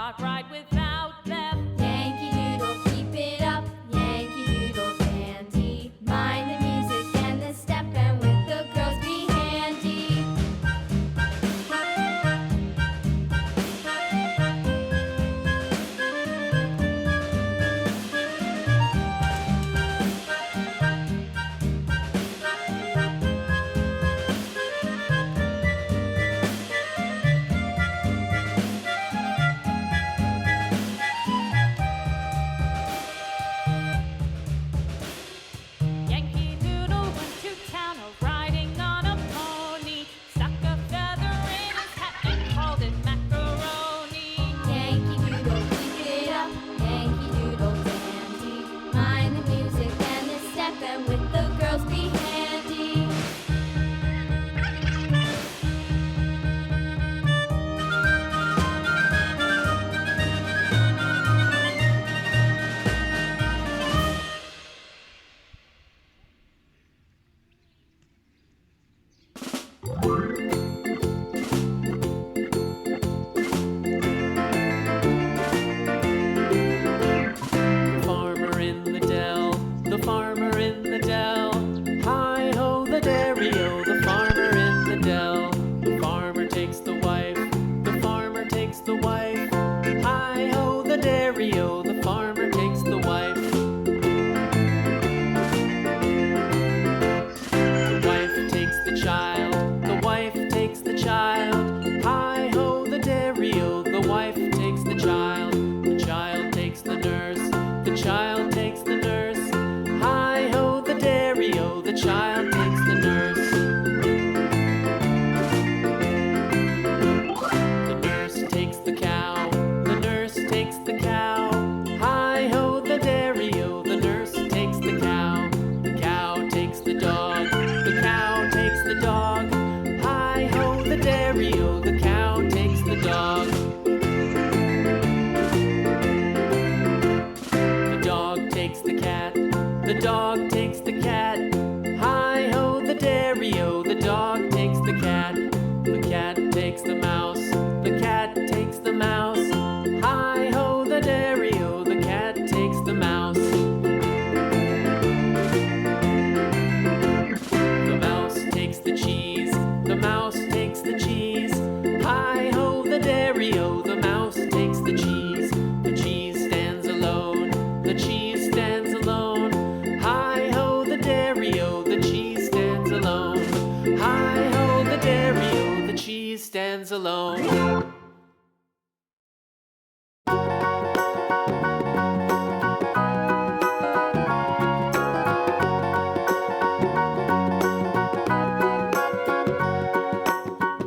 cannot ride without them. Yankee Doodle, keep it up. Yankee Doodle dandy. Mind the music and the step, and with the girls be handy. Yankee Doodle went to town riding on a pony, stuck a feather in his hat and called it macaroni. Yankee Doodle, keep it up. Yankee Doodle dandy. Mind the music and the step, and with the girls be handy. The farmer in the dell, the farmer in the dell. Hi-ho, the dairy-o, the farmer in the dell. The farmer takes the wife, the farmer takes the wife. Hi-ho, the dairy-o, the farmer takes the wife. The wife takes the child, the wife takes the child. Hi-ho, the dairy-o, the wife takes the child. The child takes the nurse, the child takes the nurse. Hi-ho, the dairy-o, the child takes the nurse. The nurse takes the cow, the nurse takes the cow. Hi-ho, the dairy-o, the nurse takes the cow. The cow takes the dog, the cow takes the dog. Hi-ho, the dairy-o, the cow takes the dog. The dog takes the cat, the dog takes the cat. Hi-ho, the dairy-o, the dog takes the cat. The cat takes the mouse, the cat takes the mouse. Hi-ho, the dairy-o, the cat takes the mouse. The mouse takes the cheese, the mouse takes the cheese. Hi-ho, the dairy-o, the mouse takes the cheese. The cheese stands alone, the cheese stands alone. Hi-ho, the dairy-o, the cheese stands alone. Hi-ho, the dairy-o, the cheese stands alone.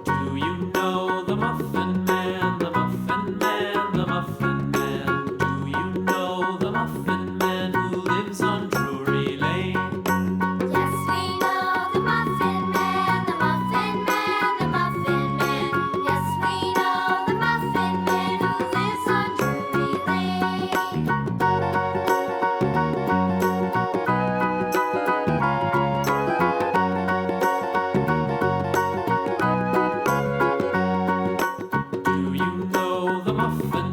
Do you know the Muffin Man, the Muffin Man, the Muffin Man? Do you know the Muffin Man who lives on Drury Lane? Yes, we know the Muffin Man, the Muffin Man, the Muffin Man. Yes, we know the Muffin Man who lives on Drury Lane. Do you know the Muffin